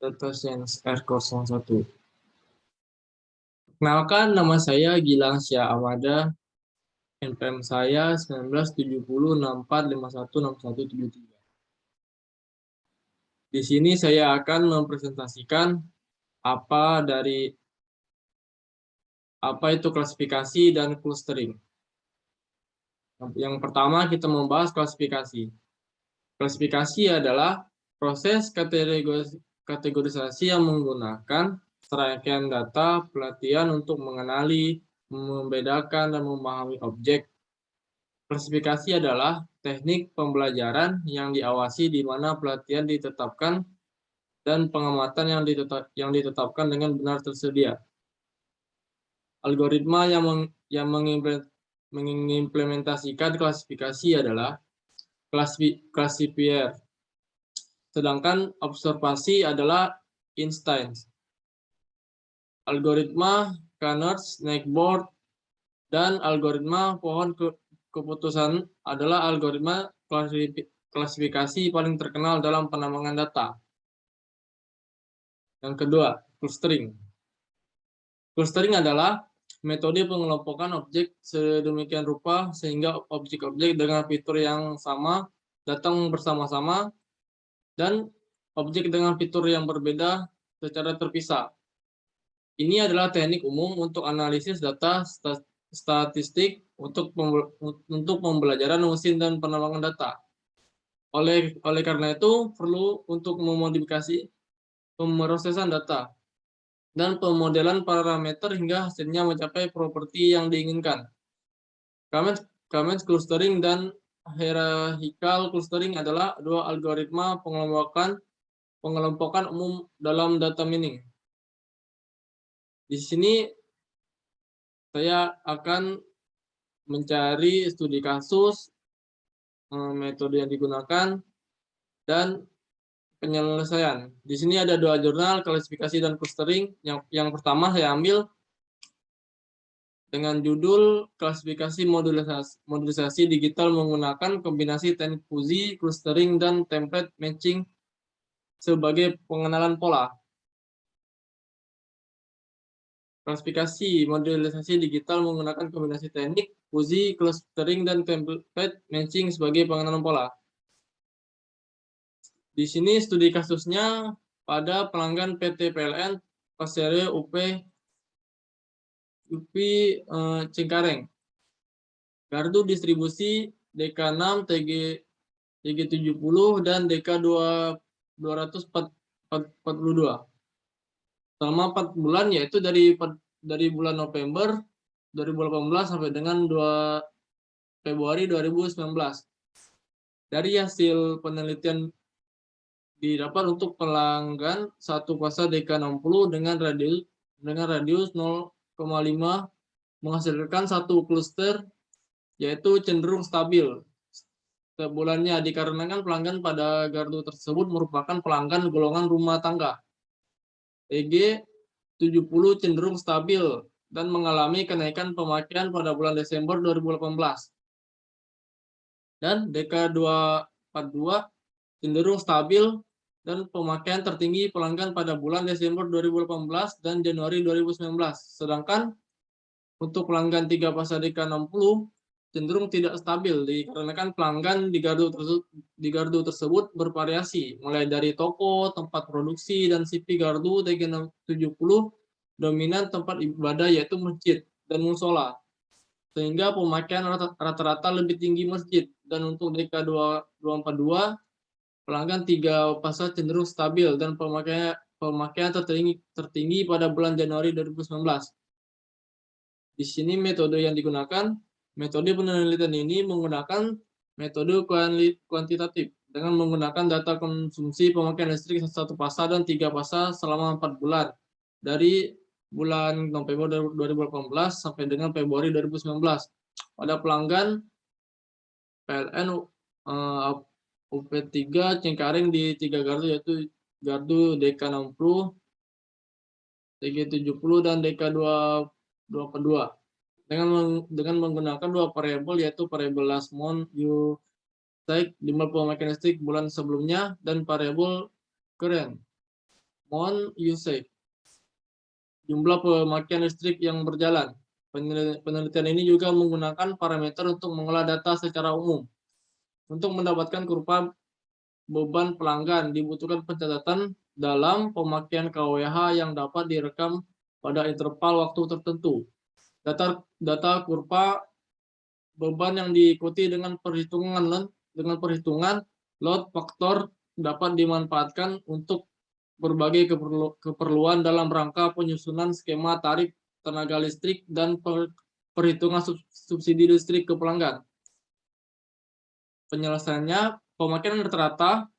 Data Science R01. Kenalkan, nama saya Gilang Syah Amada, NPM saya 197064516173. Di sini saya akan mempresentasikan apa itu klasifikasi dan clustering. Yang pertama kita membahas klasifikasi. Klasifikasi adalah proses kategorisasi yang menggunakan serangkaian data pelatihan untuk mengenali, membedakan, dan memahami objek. Klasifikasi adalah teknik pembelajaran yang diawasi di mana pelatihan ditetapkan dan pengamatan yang ditetapkan dengan benar tersedia. Algoritma yang mengimplementasikan klasifikasi adalah classifier, sedangkan observasi adalah instance. Algoritma Canard Snakeboard dan algoritma pohon keputusan adalah algoritma klasifikasi paling terkenal dalam penambangan data. Yang kedua, clustering. Clustering adalah metode pengelompokan objek sedemikian rupa sehingga objek-objek dengan fitur yang sama datang bersama-sama dan objek dengan fitur yang berbeda secara terpisah. Ini adalah teknik umum untuk analisis data statistik untuk pembelajaran mesin dan penambangan data. Oleh karena itu, perlu untuk memodifikasi pemrosesan data dan pemodelan parameter hingga hasilnya mencapai properti yang diinginkan. Kamenz clustering dan hierarchical clustering adalah dua algoritma pengelompokan umum dalam data mining. Di sini saya akan mencari studi kasus, metode yang digunakan, dan penyelesaian. Di sini ada dua jurnal, klasifikasi dan clustering. Yang pertama saya ambil dengan judul klasifikasi modulisasi digital menggunakan kombinasi teknik fuzzy, clustering, dan template matching sebagai pengenalan pola. Klasifikasi modulisasi digital menggunakan kombinasi teknik fuzzy, clustering, dan template matching sebagai pengenalan pola. Di sini studi kasusnya pada pelanggan PT PLN Pasir UP Cengkareng. Gardu distribusi DK6, TG70, dan DK242. Selama 4 bulan, yaitu dari bulan November 2018 sampai dengan 2 Februari 2019. Dari hasil penelitian didapat untuk pelanggan satu fasa DK60 dengan radius 0,5 menghasilkan satu cluster yaitu cenderung stabil setiap bulannya dikarenakan pelanggan pada gardu tersebut merupakan pelanggan golongan rumah tangga. TG70 cenderung stabil dan mengalami kenaikan pemakaian pada bulan Desember 2018. Dan DK242 cenderung stabil dan pemakaian tertinggi pelanggan pada bulan Desember 2018 dan Januari 2019. Sedangkan untuk pelanggan 3 fasa DK60 cenderung tidak stabil dikarenakan pelanggan di gardu tersebut bervariasi, mulai dari toko, tempat produksi, dan CV gardu DK70 dominan tempat ibadah yaitu masjid dan musola, sehingga pemakaian rata-rata lebih tinggi masjid. Dan untuk DK242 pelanggan 3 fasa cenderung stabil dan pemakaian tertinggi pada bulan Januari 2019. Di sini metode yang digunakan. Metode penelitian ini menggunakan metode kuantitatif dengan menggunakan data konsumsi pemakaian listrik satu fasa dan 3 fasa selama 4 bulan dari bulan November 2018 sampai dengan Februari 2019 pada pelanggan PLN UP3 Cengkareng di 3 gardu yaitu gardu DK60, TG70, dan DK242. Dengan menggunakan 2 variabel yaitu variabel last month usage jumlah pemakaian listrik bulan sebelumnya dan variabel current mon usage, jumlah pemakaian listrik yang berjalan. Penelitian ini juga menggunakan parameter untuk mengolah data secara umum. Untuk mendapatkan kurva beban pelanggan, dibutuhkan pencatatan dalam pemakaian kWh yang dapat direkam pada interval waktu tertentu. Data kurva beban yang diikuti dengan perhitungan load faktor dapat dimanfaatkan untuk berbagai keperluan dalam rangka penyusunan skema tarif tenaga listrik dan perhitungan subsidi listrik ke pelanggan. Penyelesaiannya, pemakaian rata-rata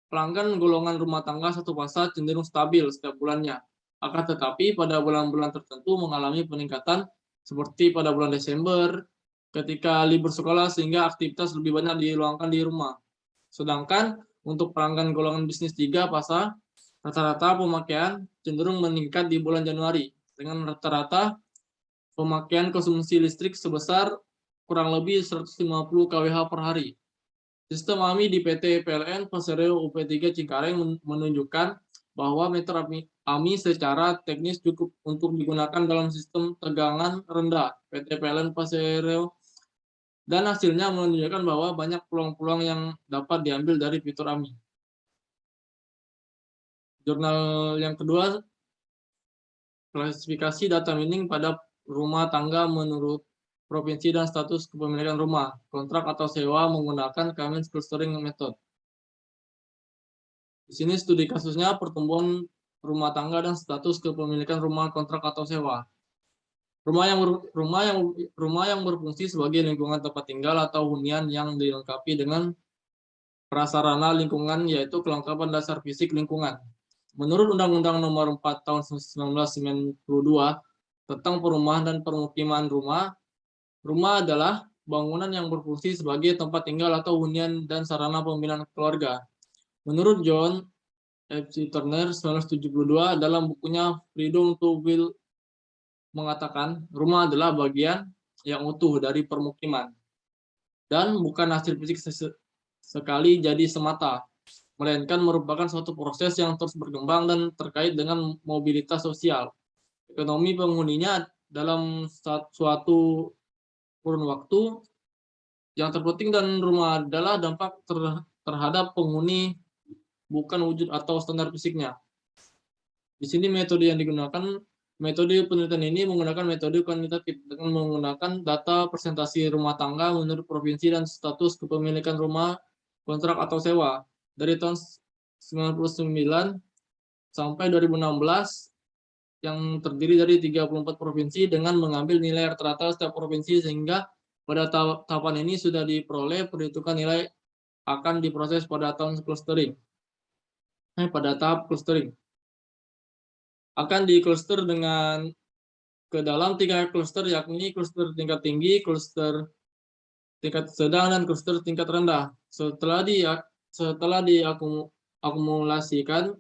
pelanggan golongan rumah tangga satu fasa cenderung stabil setiap bulannya. Akan tetapi pada bulan-bulan tertentu mengalami peningkatan seperti pada bulan Desember ketika libur sekolah sehingga aktivitas lebih banyak diluangkan di rumah. Sedangkan untuk pelanggan golongan bisnis 3 fasa, rata-rata pemakaian cenderung meningkat di bulan Januari dengan rata-rata pemakaian konsumsi listrik sebesar kurang lebih 150 kWh per hari. Sistem AMI di PT PLN Persero UP3 Cengkareng menunjukkan bahwa meter AMI secara teknis cukup untuk digunakan dalam sistem tegangan rendah PT PLN Persero, dan hasilnya menunjukkan bahwa banyak peluang-peluang yang dapat diambil dari fitur AMI. Jurnal yang kedua, klasifikasi data mining pada rumah tangga menurut provinsi dan status kepemilikan rumah, kontrak atau sewa menggunakan Cummins Clustering Method. Di sini studi kasusnya pertumbuhan rumah tangga dan status kepemilikan rumah kontrak atau sewa. Rumah yang berfungsi sebagai lingkungan tempat tinggal atau hunian yang dilengkapi dengan prasarana lingkungan, yaitu kelengkapan dasar fisik lingkungan. Menurut Undang-Undang Nomor 4 Tahun 1992 tentang Perumahan dan Permukiman Rumah adalah bangunan yang berfungsi sebagai tempat tinggal atau hunian dan sarana pembinaan keluarga. Menurut John F.C. Turner 1972 dalam bukunya Freedom to Build mengatakan, rumah adalah bagian yang utuh dari permukiman dan bukan hasil fisik sekali jadi semata, melainkan merupakan suatu proses yang terus berkembang dan terkait dengan mobilitas sosial, ekonomi penghuninya dalam suatu kurun waktu. Yang terpenting dan rumah adalah dampak terhadap penghuni, bukan wujud atau standar fisiknya. Di sini metode yang digunakan, metode penelitian ini menggunakan metode kuantitatif dengan menggunakan data presentasi rumah tangga menurut provinsi dan status kepemilikan rumah, kontrak atau sewa dari tahun 1999 sampai 2016 yang terdiri dari 34 provinsi dengan mengambil nilai rata-rata setiap provinsi, sehingga pada tahapan ini sudah diperoleh perhitungan nilai akan diproses pada tahun clustering. Pada tahap clustering akan dikluster dengan ke dalam 3 cluster, yakni cluster tingkat tinggi, cluster tingkat sedang, dan cluster tingkat rendah. Setelah diakumulasikan,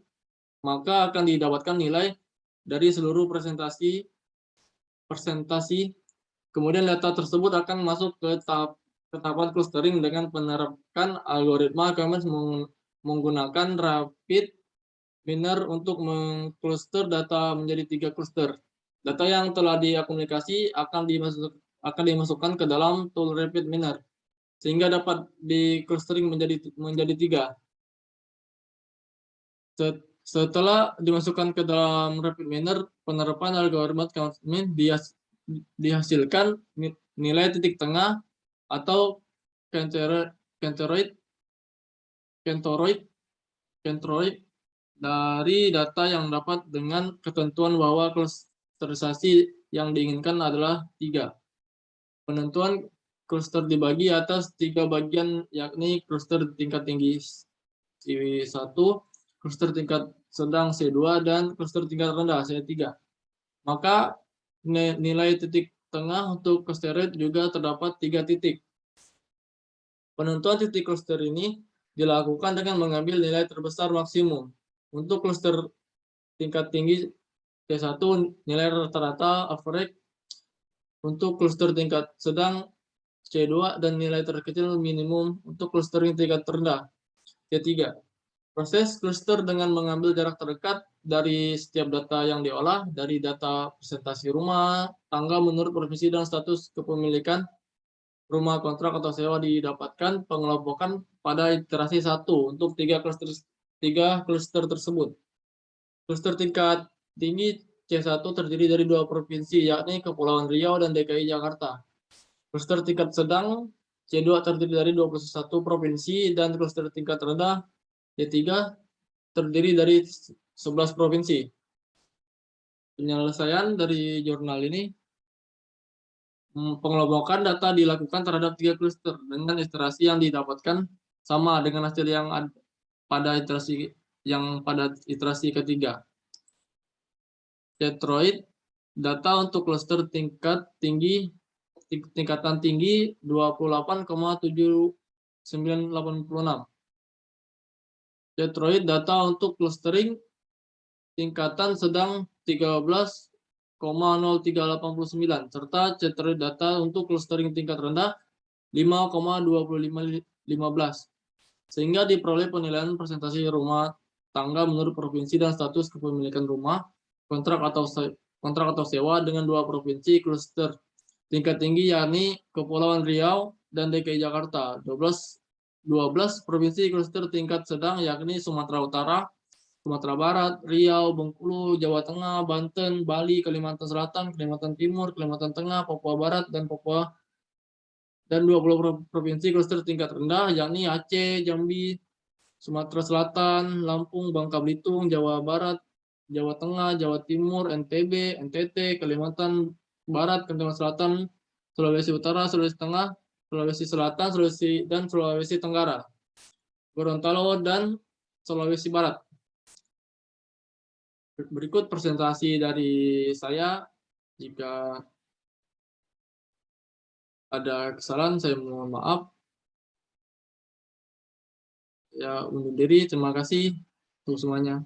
maka akan didapatkan nilai dari seluruh presentasi. Kemudian data tersebut akan masuk ke tahapan clustering dengan menerapkan algoritma Cummins menggunakan rapid miner untuk mengkluster data menjadi 3 cluster. Data yang telah diakumulasi akan dimasukkan ke dalam tool rapid miner sehingga dapat di-clustering menjadi 3. Setelah dimasukkan ke dalam rapid miner, penerapan algoritma Cummins dihasilkan nilai titik tengah atau centroid dari data yang dapat dengan ketentuan bahwa klusterisasi yang diinginkan adalah 3. Penentuan kluster dibagi atas 3 bagian, yakni kluster tingkat tinggi C1, kluster tingkat sedang C2, dan kluster tingkat rendah C3. Maka nilai titik tengah untuk cluster juga terdapat 3 titik. Penentuan titik cluster ini dilakukan dengan mengambil nilai terbesar maksimum. Untuk cluster tingkat tinggi C1 nilai rata-rata average, untuk cluster tingkat sedang C2, dan nilai terkecil minimum untuk clustering tingkat rendah C3. Proses cluster dengan mengambil jarak terdekat dari setiap data yang diolah, dari data presentasi rumah, tangga menurut provinsi dan status kepemilikan rumah kontrak atau sewa didapatkan pengelompokan pada iterasi 1 untuk tiga cluster tersebut. Cluster tingkat tinggi C1 terdiri dari 2 provinsi, yakni Kepulauan Riau dan DKI Jakarta. Cluster tingkat sedang C2 terdiri dari 21 provinsi dan cluster tingkat rendah C3 terdiri dari 11 provinsi. Penyelesaian dari jurnal ini, pengelompokan data dilakukan terhadap 3 cluster dengan iterasi yang didapatkan sama dengan hasil yang pada iterasi ketiga. Detroit, data untuk cluster tingkatan tinggi 28,7986. Detroit, data untuk clustering tingkatan sedang 13,0389 serta Detroit data untuk clustering tingkat rendah 5,2515 sehingga diperoleh penilaian presentasi rumah tangga menurut provinsi dan status kepemilikan rumah kontrak atau sewa dengan 2 provinsi cluster tingkat tinggi yakni Kepulauan Riau dan DKI Jakarta. 12 provinsi cluster tingkat sedang yakni Sumatera Utara, Sumatera Barat, Riau, Bengkulu, Jawa Tengah, Banten, Bali, Kalimantan Selatan, Kalimantan Timur, Kalimantan Tengah, Papua Barat, dan 20 provinsi cluster tingkat rendah yakni Aceh, Jambi, Sumatera Selatan, Lampung, Bangka Belitung, Jawa Barat, Jawa Tengah, Jawa Timur, NTB, NTT, Kalimantan Barat, Kalimantan Selatan, Sulawesi Utara, Sulawesi Tengah, Sulawesi Selatan, Sulawesi Tenggara, Gorontalo, dan Sulawesi Barat. Berikut presentasi dari saya. Jika ada kesalahan, saya mohon maaf. Ya, undur diri. Terima kasih untuk semuanya.